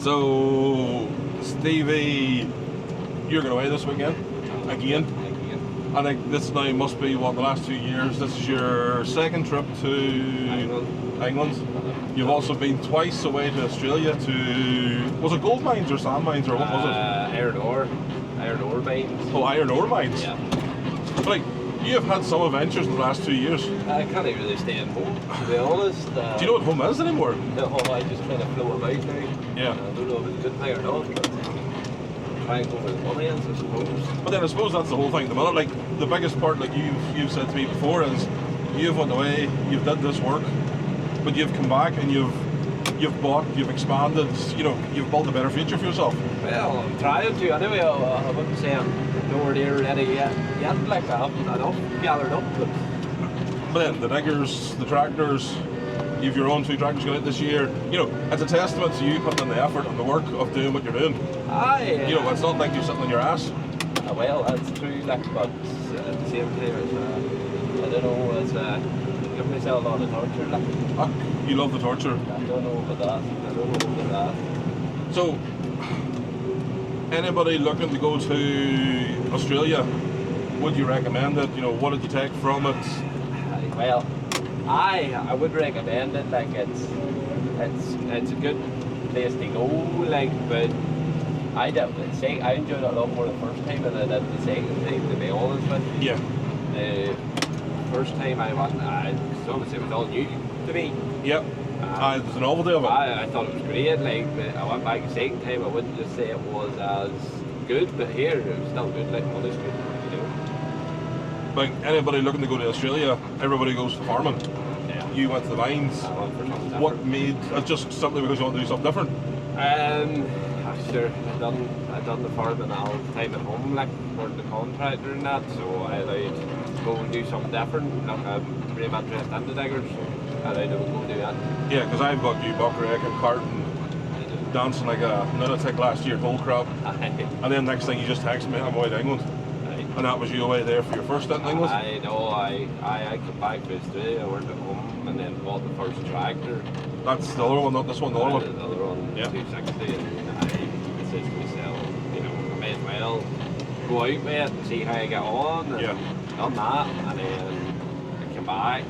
So, Stevie, you're going away this weekend again. I think this now must be what, the last 2 years. This is your second trip to England. You've also been twice away to Australia to, was it gold mines or sand mines or what was it? Iron ore mines. Oh, iron ore mines. Yeah. Like, you have had some adventures in the last 2 years. I can't really stay at home, to be honest. Do you know what home is anymore? No, I just kind of float about now. Yeah. I don't know if it's a good thing or not, but try and go with money, I suppose. But then I suppose that's the whole thing at the minute. Like, the biggest part, like you've said to me before, is you've went away, you've did this work, but you've come back and you've bought, you've expanded, you know, you've built a better future for yourself. Well, I'm trying to. Anyway, I wouldn't say I'm nowhere near ready yet. Like, I haven't enough gathered up. But then the diggers, the tractors, you've your own 2 tractors going out this year. You know, it's a testament to you putting in the effort and the work of doing what you're doing. You know, it's not like you're sitting on your ass. Well, that's true, like, but at the same time, I don't know, it's giving myself a lot of torture. Like. You love the torture. I don't know about that. So, anybody looking to go to Australia, would you recommend it? You know, what did you take from it? Well, I would recommend it. Like, it's a good place to go. Like, but I enjoyed it a lot more the first time than I did the second time, to be honest with you. Yeah. The first time I went, obviously it was all new to me. Yep. It was a novelty of it. I thought it was great. Like, I went back the second time. I wouldn't just say it was as good, but here it was still good. Like, money's good. You know. Like, anybody looking to go to Australia, everybody goes for farming. Yeah. You went to the mines. I went for something different. What made it? Just simply because you want to do something different? Sure. I done the farming all the time at home, like, for the contractor and that. So I allowed to go and do something different. Like, I'm really interested in the diggers, so I allowed to go do that. Yeah, because I've got you buckrack and carting, dancing like a lunatic last year at Wholecrop. And then next thing you just text me, I'm away to England. And that was you away there for your first stint in England? I know, I came back to Australia, I worked at home and then bought the first tractor. That's the other one, not this one, the other one? The other one, yeah. 260, and I said to myself, you know, I may as well go out with it and see how I get on, and done that, and then I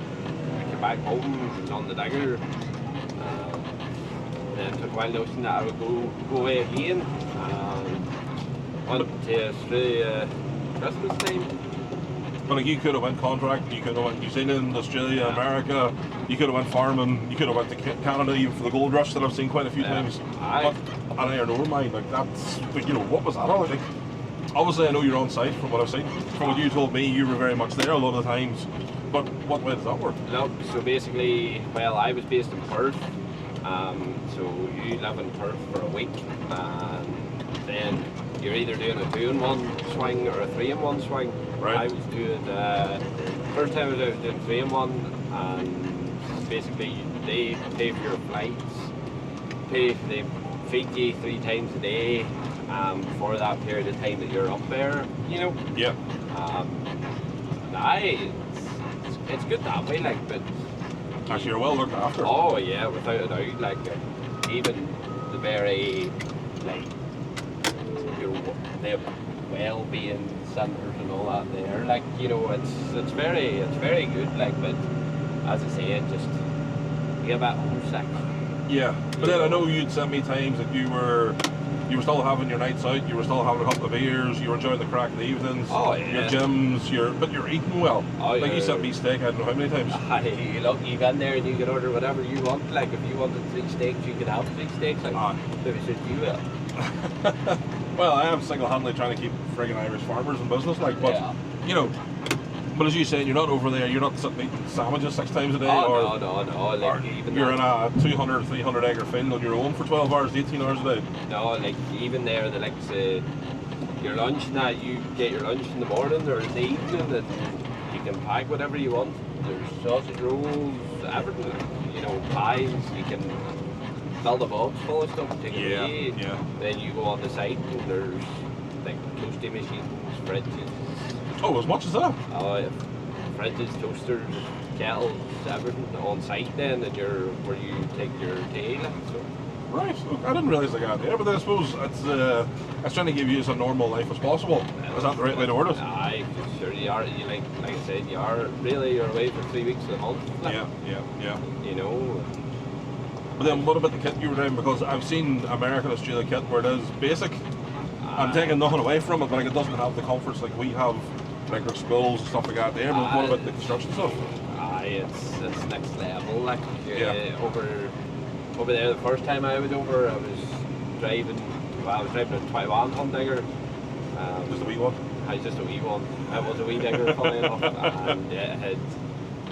came back home, on the digger, and then it took a while notion that I would go away again, and went to Australia Christmas time. But like, you could have went contract, you could have went New Zealand, Australia, America, you could have went farming, you could have went to Canada even for the gold rush that I've seen quite a few times. But an iron ore mine, like that's, you know, what was that all? Like, obviously I know you're on site from what I've seen. From what you told me, you were very much there a lot of the times. But what way does that work? No, so basically, well, I was based in Perth. So you live in Perth for a week, and then you're either doing a 2-in-1 swing or a 3-in-1 swing. Right. I was doing, first time I was doing 3-in-1, and basically they pay for your flights, they feed you 3 times a day for that period of time that you're up there, you know? Yeah. It's good that way, like, but... Actually, you're well looked after. Oh yeah, without a doubt, like, even the very, like, the well-being centres and all that there, like, you know, it's very good, like, but as I say, it just, you get a bit homesick. Yeah, but then I know you'd sent me times that you were still having your nights out, you were still having a couple of beers, you were enjoying the crack in the evenings, your gyms, but you're eating well. Like, you sent me steak, I don't know how many times. Look, you get in there and you can order whatever you want, like, if you wanted 3 steaks, you could have 3 steaks, like, maybe should you will. Well, I am single-handedly trying to keep friggin' Irish farmers in business, like, but, you know, but as you say, you're not over there, you're not sitting eating sandwiches 6 times a day, no, like, even you're in a 200, 300 acre field on your own for 12 hours, 18 hours a day. No, like, even there, the, like, your lunch and that, you get your lunch in the morning or in the evening, and you can pack whatever you want. There's sausage rolls, everything, you know, pies, you can fill the box full of stuff, take it away. Then you go on the site and there's, like, toasty machines, fridges. Oh, as much as that? Oh, yeah. Fridges, toasters, kettles, everything on site then, and where you take your tea, like, so. Right. Look, I didn't realise I got there, but I suppose it's trying to give you as a normal life as possible. Is that the right way to word it? Aye, sure you are. You like I said, you're away for 3 weeks a month. Like, Yeah. You know. But then what about the kit you were driving? Because I've seen American Australia kit where it is basic. I'm taking nothing away from it, but like it doesn't have the comforts like we have, like our schools and stuff like that there. But what about the construction stuff? Aye, it's next level. Like over there, the first time I was over, I was driving a 21 ton digger. Just a wee one? Just a wee one. It was a wee digger, funny enough, and it had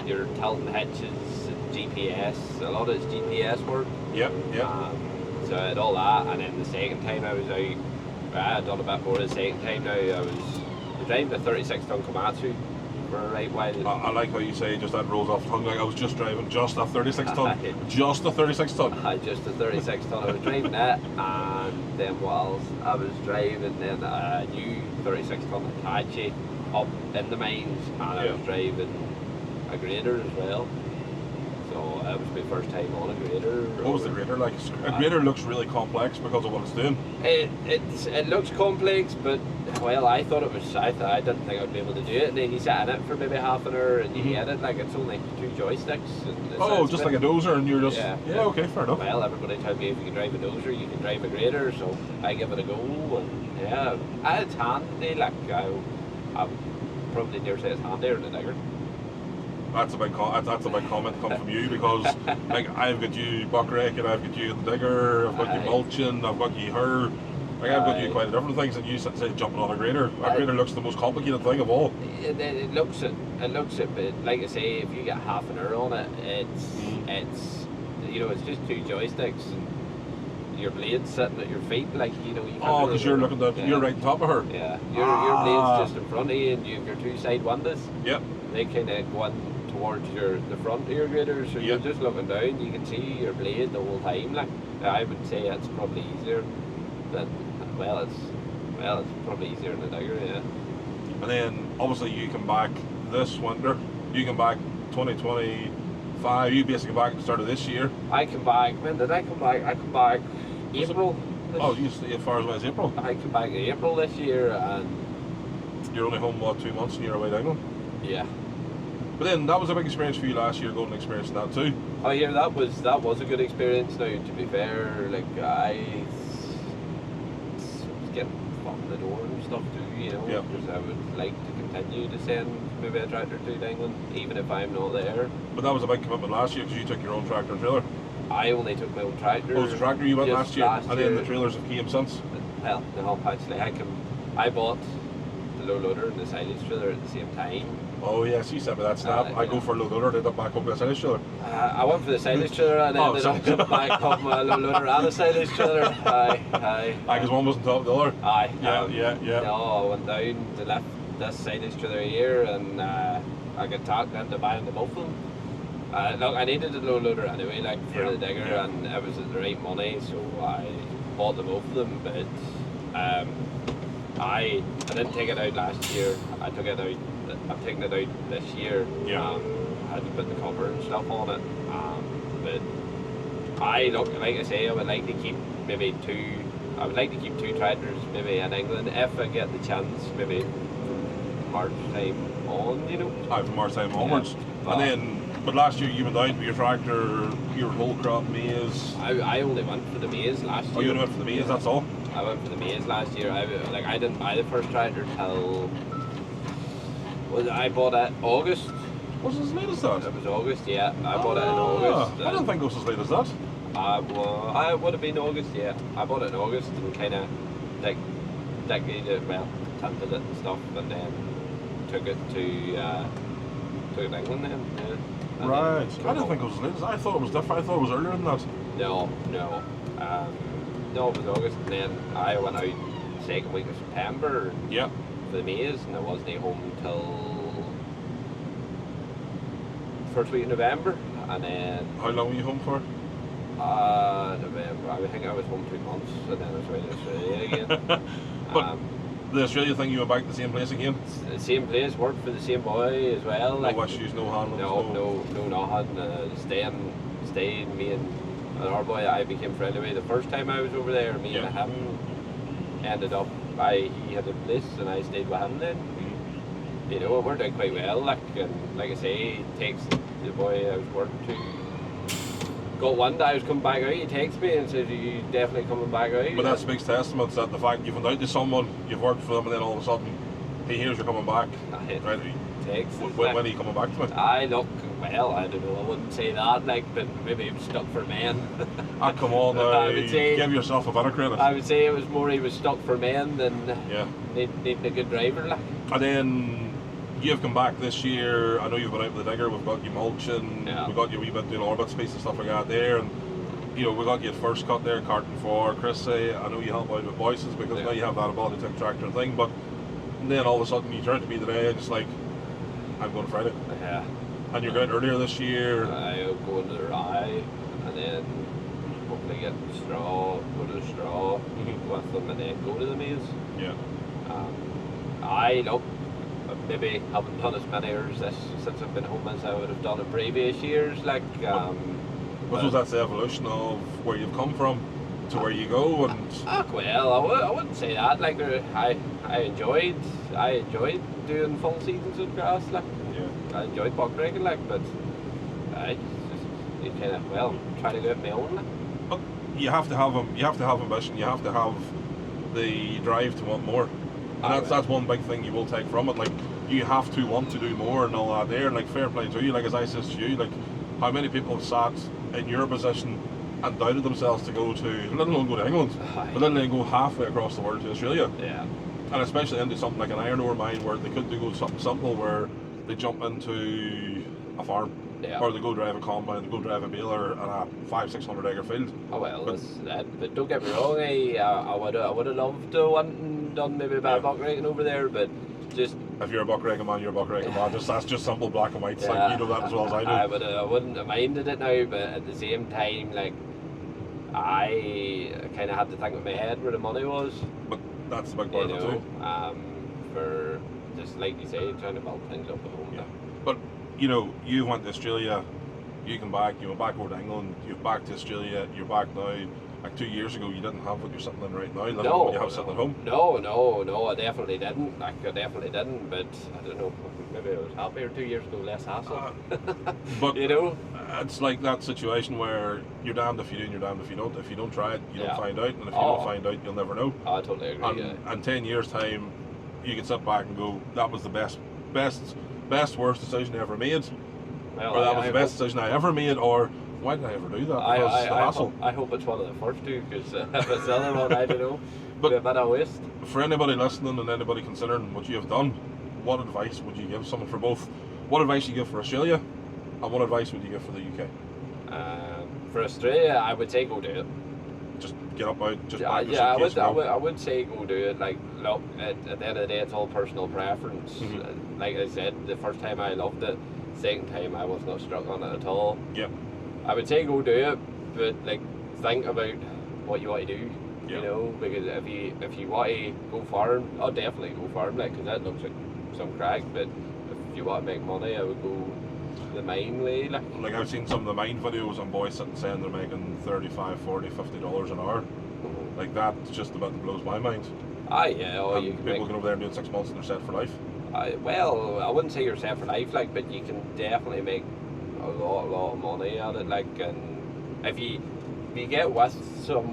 your tilting hitches, and GPS. A lot of it's GPS work. Yeah. So I had all that, and then the second time I was out, I had done a bit more the second time now. I was driving a 36 ton Komatsu for a right while. I like how you say just that rolls off the tongue. Like I was just driving just a 36 ton. Just a 36 ton. Just a 36 ton. I was driving that, and then whilst I was driving then a new 36 ton Hitachi up in the mines, and I was driving a grader as well. So that was my first time on a grader. What was the grader like? A grader looks really complex because of what it's doing. It looks complex, but well, I thought it was. I didn't think I'd be able to do it. And then you sat in it for maybe half an hour, and you hit it like it's only 2 joysticks. And just like a dozer, and you're just okay, fair enough. Well, everybody told me if you can drive a dozer, you can drive a grader, so I give it a go, and it's handy. Like I probably dare say it's handier than a digger. That's a big comment come from you because like I've got you buck rake and I've got you the digger, I've got you mulching, I've got you her. Like I've got you quite a different things, and you say jumping on a grader. A grader looks the most complicated thing of all. It looks it, but like I say, if you get half an hour on it, it's it's just 2 joysticks and your blade's sitting at your feet, like you because you're looking at you're right on top of her. Yeah, your blade's just in front of you, and you've your 2 side windows. Yep. They kind of go in towards the front of your grader, so you're just looking down. You can see your blade the whole time. Like I would say, it's probably easier than it's probably easier than a digger, yeah. And then obviously you come back this winter. You come back 2025. You basically back at the start of this year. I come back. When did I come back? I come back April. You stay as far away as April. I come back in April this year, and you're only home 2 months, and you're away down. Yeah. But then that was a big experience for you last year, going and experiencing that too. Oh yeah, that was a good experience. Now, to be fair, like I was getting foot in the door and stuff too, because I would like to continue to send maybe a tractor to England, even if I'm not there. But that was a big commitment last year because you took your own tractor and trailer. I only took my own tractor. Oh, it was a tractor you went last year, and then the trailers have came since? Well, no, actually, I bought the low loader and the silage trailer at the same time. Oh yes, you said me that snap. I go for a low loader, ended up back up with a silage trailer. I went for the silage trailer and ended up back up with a low loader and a silage trailer. Aye. Because one was on top of the other. Aye. Yeah. No, I went down to left this silage trailer here, and I got talked into buying the both of them. Look, I needed a low loader anyway, like for the digger, and it was at the right money, so I bought the both of them. But I didn't take it out last year. I took it out. I'm taking it out this year. I had to put the cover and stuff on it. But like I say, I would like to keep I would like to keep 2 tractors maybe in England if I get the chance, maybe from March time on, From March time onwards. But last year you went down with your tractor, your Wholecrop maize. I only went for the maize last year. Oh, you only went for the maize, that's all? I went for the maize last year. I didn't buy the first tractor till I bought it August. Was it as late as that? It was August, yeah. I boued it in August. I don't think it was as late as that. I would have been August, yeah. I bought it in August and kind of tinted it and stuff, and then took it to England then. Yeah. Right. I didn't think it was as late as that. I thought it was different. I thought it was earlier than that. No. No, it was August, and then I went out the second week of September. Yeah. For the maize, and I wasn't home until first week of November, and then. How long were you home for? November. I think I was home 2 months, and then I was away to Australia again. But the Australia thing, you went back to the same place again? The same place, worked for the same boy as well. No issues, no handling? No nothing. Staying. Me and another boy I became friendly with the first time I was over there. Me and him ended up. He had a place and I stayed with him then. You know, it worked out quite well. Like I say, he takes the boy I was working to. Got one day I was coming back out. He texts me and says, "Are you definitely coming back out?" But that speaks testament that the fact you've went out to someone, you've worked for them, and then all of a sudden he hears you're coming back. Right? Text. When are you coming back to me? I look, well, I don't know, I wouldn't say that, like, but maybe he was stuck for men. Come on now, I would say, give yourself a better credit. I would say it was more he was stuck for men than needing a good driver. Like. And then you've come back this year. I know you've been out with the digger. We've got you mulching. We've got you a wee bit doing orbit space and stuff like that there. And you know, we got you at first cut there, carting for Chris. I know you help out with voices because now you have that ability to take tractor and thing. But then all of a sudden you turn to me today and it's like, I'm going Friday. Yeah. And you're going earlier this year. I'm going to the Rye and then hopefully get straw, go to the straw with them and then go to the maze. Yeah. I look, maybe haven't done as many hours since I've been home as I would have done in previous years. Like, I suppose that's the evolution of where you've come from to where you go. And well, I wouldn't say that. Like, I enjoyed doing full seasons of grass. Like, I enjoyed buck breaking. Like, but you kind of try to do it my own. Like. But you have to have them. You have to have ambition. You have to have the drive to want more. And that's one big thing you will take from it. Like, you have to want to do more and all that there. And like, fair play to you. Like, as I said to you, like, how many people have sat in your position and doubted themselves to go to, let alone go to England, but then they go halfway across the world to Australia. Yeah. And especially into something like an iron ore mine where they could go something simple where they jump into a farm. Yeah. Or they go drive a combine, they go drive a baler in a 500-600 acre field. Oh well, but don't get me wrong, I would have loved to want done maybe a bit of buck breaking over there, but just if you're a buck breaking man, you're a buck breaking man. That's just simple black and white. Like, you know that as well as I do. I wouldn't have minded it now, but at the same time, like, I kind of had to think with my head where the money was. But that's the big part of it too. For just like you say, trying to build things up at home. Yeah. But you know, you went to Australia, you come back, you went back over to England, you're back to Australia, you're back now. Like 2 years ago, you didn't have what you're sitting in right now. Let alone what you have sitting at home. No, I definitely didn't. Like, I definitely didn't. But I don't know. Maybe I was happier 2 years ago, less hassle. But you know, it's like that situation where you're damned if you do and you're damned if you don't. If you don't try it, you don't find out, and if you don't find out, you'll never know. I totally agree. And 10 years time, you can sit back and go, that was the best worst decision I ever made, or that was the best decision I ever made, or why did I ever do that? Because the hassle. I hope it's one of the first two, because if it's the other one, I don't know. But a bit of waste. For anybody listening and anybody considering what you have done, what advice would you give someone for both? What advice you give for Australia, and what advice would you give for the UK? For Australia, I would say go do it. Just get up out, just I would say go do it. Like, look, at the end of the day, it's all personal preference. Mm-hmm. Like I said, the first time I loved it, second time I was not struck on it at all. Yep. I would say go do it, but like, think about what you want to do. Yep. You know, because if you want to go farm, I'll definitely go farm, like, because that looks like some crack. But if you want to make money, I would go the mine way. Like I've seen some of the mine videos and boys sitting saying they're making $35, $40, $50 an hour. Like, that just about blows my mind. You can people get over there and do it 6 months and they're set for life. Well, I wouldn't say you're set for life, like, but you can definitely make a lot of money at it. Like, and if you get with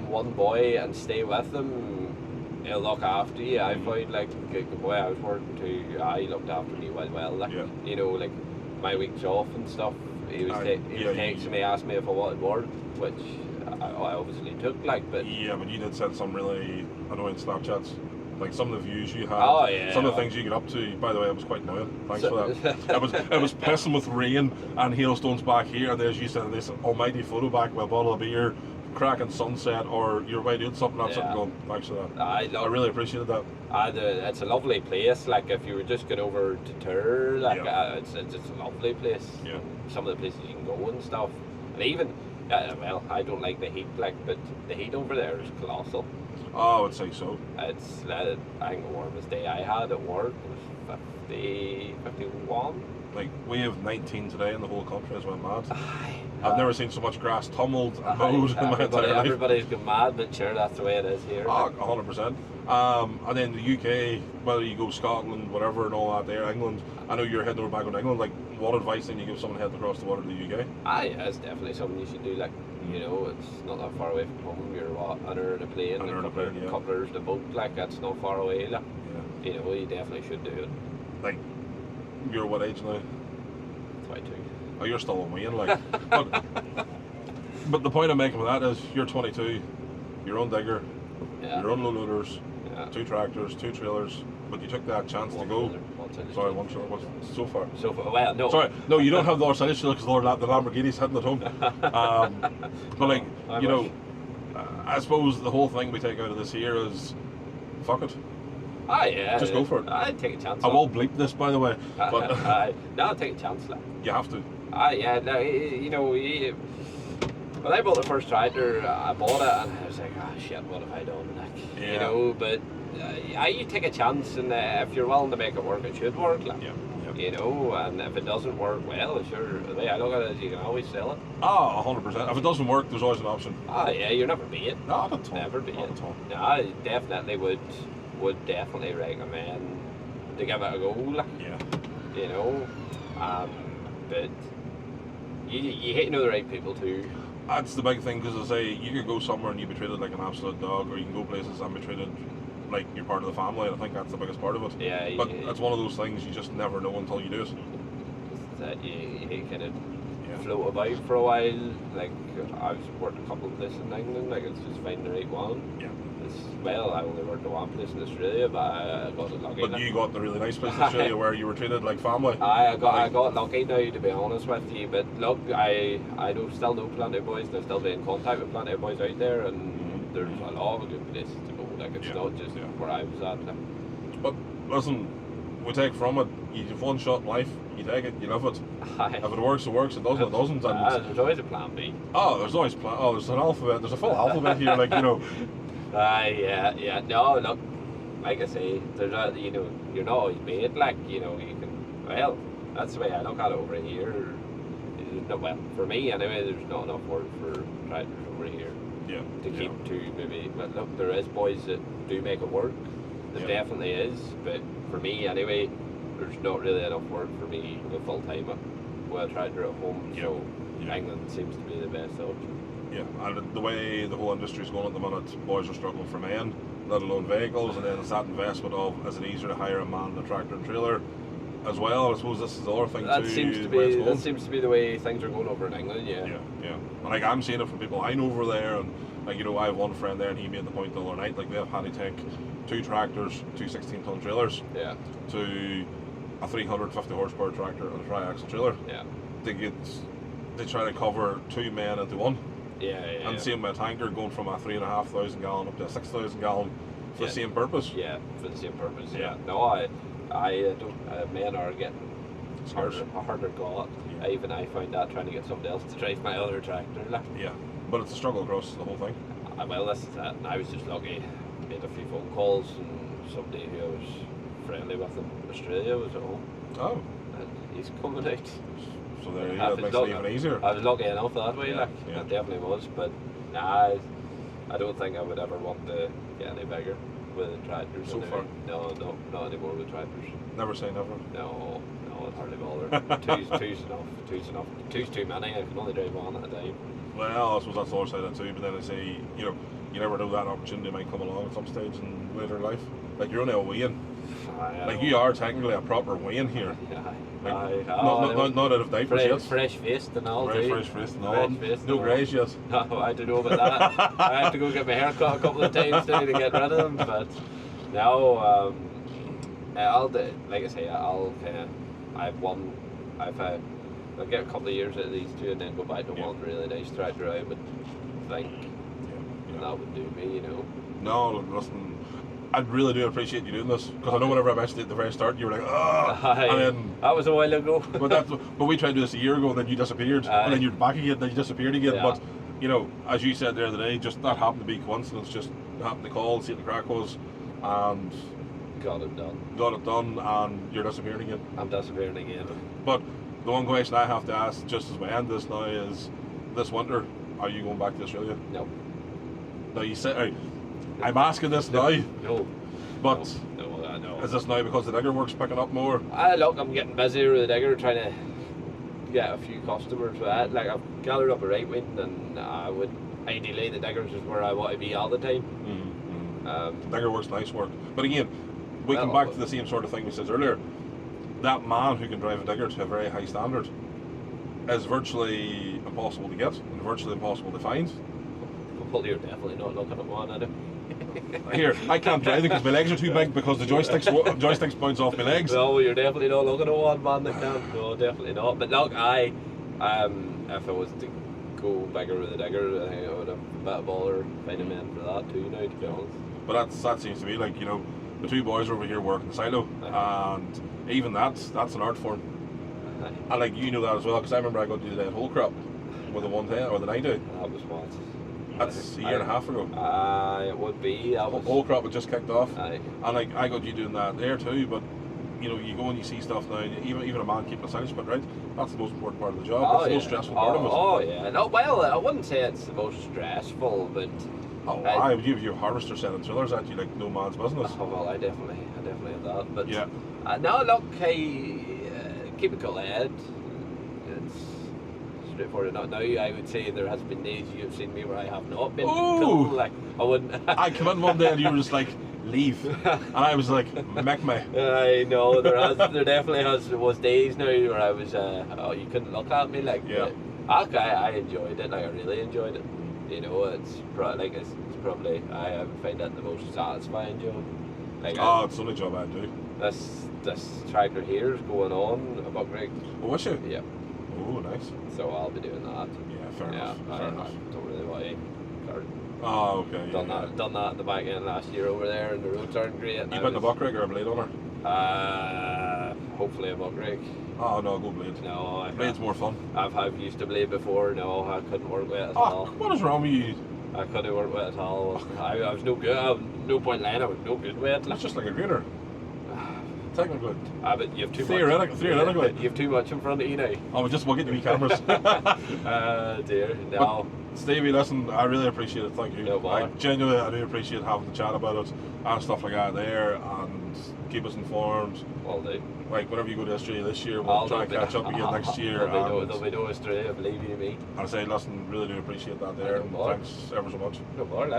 one boy and stay with them, he'll look after you. I find, like, the boy I was working to, he looked after me well. Like, you know, like, my weeks off and stuff, he was texting me, asking me if I wanted work, which I obviously took, like, but... Yeah, but you did send some really annoying Snapchats. Like, some of the views you had, some of the things you get up to. By the way, it was quite annoying. Thanks for that. It was pissing with rain and hailstones back here, and there's you sending this almighty photo back with a bottle of beer, cracking sunset, or you're away doing something, I'm sitting going, thanks for that. I really appreciated that. It's a lovely place. Like, if you were just going over to tour, like, it's a lovely place. Yeah. Some of the places you can go and stuff, and even I don't like the heat, like, but the heat over there is colossal. Oh, I would say so. It's I think the warmest day I had at work was 51. like we have 19 today in the whole country as well, mad. I've never seen so much grass tumbled and mowed in my entire life. Everybody's gone mad, but sure, that's the way it is here. 100%. And then the UK, whether you go Scotland, whatever, and all that there, England. I know you're heading over back on England. Like, what advice then you give someone heading across the water to the UK? Yeah, it's definitely something you should do. Like, you know, it's not that far away from home. You're under the plane, a couple hours the boat. Like, that's not far away. Like, you know, you definitely should do it. Like, you're what age now? 22. Oh, you're still a ween, like. But the point I'm making with that is, you're 22, your own digger, your own low loaders, 2 tractors, 2 trailers, but you took that chance to go. Sorry, one trailer. What's so far? Well, no. Sorry, no, you don't have the Orsini trailer because the Lamborghini's heading at home. But like, you know, I suppose the whole thing we take out of this here is, fuck it. Yeah. Just go for it. I'd take a chance. I will bleep this, by the way. But no, I'll take a chance. Like. You have to. Yeah. No, you know, when I bought the first tractor, I bought it and I was like, shit, what have I done? Like, you know, but you take a chance, and if you're willing to make it work, it should work. Like, you know, and if it doesn't work, well, sure, the way I look at it is you can always sell it. 100%. If it doesn't work, there's always an option. Yeah, you're never beat. Not at all. Never beat. Not at all. No, I definitely would definitely recommend to give it a go. Like, you know, but you hate to know the right people too. That's the big thing, because I say you could go somewhere and you be treated like an absolute dog, or you can go places and be treated like you're part of the family, and I think that's the biggest part of it. But it's one of those things you just never know until you do it. That you kind of float about for a while. Like, I've worked a couple of places in England, like it's just finding the right one. Well, I only worked at one place in Australia, but I got lucky. But you got the really nice place in Australia where you were treated like family. I got lucky now, to be honest with you. But look, I still know plenty of boys, and I still be in contact with plenty of boys out there, and there's a lot of good places to go. Like, it's not just where I was at. Like. But listen, we take from it, you have one shot in life, you take it, you love it. If it works, it works. It doesn't, it doesn't. There's always a plan B. There's always there's an alphabet. There's a full alphabet here, like, you know. Yeah. No, look, like I say, there's you know, you're not always made. Like, you know, you can. Well, that's the way I look at it over here. Well, for me anyway, there's not enough work for tractors over here. To keep to maybe. But look, there is boys that do make it work. There definitely is. But for me anyway, there's not really enough work for me with full time with a tractor at home. So England seems to be the best option. Yeah, and the way the whole industry is going at the minute, boys are struggling for men, let alone vehicles, and then it's that investment of, is it easier to hire a man than a tractor and trailer as well? I suppose this is the other thing that too. Seems to be the way things are going over in England, Yeah. And like, I'm seeing it from people I know over there, and like, you know, I have one friend there, and he made the point the other night, like, they've had to take 2 tractors, 2 16-ton trailers, to a 350 horsepower tractor and a tri-axle trailer. They try to cover 2 men into one. And same with a tanker, going from a 3,500 gallon up to a 6,000 gallon for the same purpose. For the same purpose. No, I don't. Men are getting harder got. Even I find that trying to get somebody else to drive my other tractor. Like. But it's a struggle across the whole thing. Well, this is it. And I was just lucky. Made a few phone calls, and somebody who I was friendly with in Australia was at home. And he's coming out. So there you go, that makes it even easier. I was lucky enough that way, like, it definitely was, but nah, I don't think I would ever want to get any bigger with tractors. So far? No, not anymore with tractors. Never say never? No, I'd hardly bother. Two's enough. Two's too many, I can only drive one at a time. Well, I suppose that's the other side of it too, but then I say, you know, you never know, that opportunity might come along at some stage in later life. Like, you're only a wean. Like, you are technically a proper wean here. Like, not out of diapers yet. Fresh faced and all. Fresh faced and all. No greys yet. No, I don't know about that. I have to go get my hair cut a couple of times now to get rid of them. But no, I'll like I say, I'll get a couple of years out of these 2 and then go back to one really nice tractor. I would think that would do me, you know. No, listen. I really do appreciate you doing this, because I know whenever I mentioned it at the very start, you were like, and then that was a while ago. but we tried to do this a year ago, and then you disappeared, and then you're back again, then you disappeared again. But you know, as you said the other day, just that happened to be coincidence. Just happened to call, see what the crack was, and Got it done. Got it done, and you're disappearing again. I'm disappearing again. But the one question I have to ask, just as we end this now, is this winter, are you going back to Australia? No. No, you say. I'm asking this now. No. But No. is this now because the digger work's picking up more? Look, I'm getting busier with the digger, trying to get a few customers for that. Like, I've gathered up a right wind, and I would ideally the diggers is where I want to be all the time. The digger work's nice work. But again, we come back to the same sort of thing we said earlier. That man who can drive a digger to a very high standard is virtually impossible to get and virtually impossible to find. Well, you're definitely not looking at one, are you? Here, I can't drive it because my legs are too big because the joysticks bounce off my legs. No, you're definitely not looking at one man that can. No, definitely not. But look, if I was to go bigger with the digger, I think I would have a bit of bother finding men for that too now, to be honest. But that seems to be like, you know, the two boys are over here working the silo, and even that's an art form. And like, you know that as well, because I remember I got to do that Wholecrop with the 110 or the 90. That was what? That's a year and a half ago. It would be. Wholecrop had just kicked off. Aye. And like, I got you doing that there too, but you know, you go and you see stuff now, even a man keeping a silage pit, right? That's the most important part of the job. That's the most stressful part of it. Oh yeah. No, well, I wouldn't say it's the most stressful, but you have your harvester sending thrillers at you like no man's business. Oh well, I definitely have that. But yeah. No, look, keep a cool head. It's straightforward enough. Now, I would say there has been days you've seen me where I have not been cool. Like, I wouldn't. I come in one day and you were just like, leave, and I was like, make me. I know there definitely was days now where I was you couldn't look at me like. Yeah. I enjoyed it. Like, I really enjoyed it. You know, it's probably I find that the most satisfying job. Like, it's the only job I do. This tractor here is going on a buck rig. Oh, is you? Yeah. Oh, nice. So I'll be doing that. Yeah, fair enough. I don't really want to. Oh, okay. Done that at the back end last year over there, and the roads aren't great. You putting a buck rig or a blade on her? Hopefully a buck rig. Oh no, go blade. No, blade's more fun. I've used a blade before. No, I couldn't work with it at all. What is wrong with you? I couldn't work with it at all. I was no good. I was no point lying. I was no good with it. It's just like a grader. Technically. But you have too Theoretically. You have too much in front of you now. We'll get the wee cameras. Dear, no. But, Stevie, listen, I really appreciate it. Thank you. No bother. Genuinely, I do appreciate having the chat about it and stuff like that there, and keep us informed. All day. Like, whenever you go to Australia this year, we'll try and catch up again next year. There'll be no Australia, believe you me. And I say, listen, really do appreciate that there. No bother. Thanks ever so much. No bother,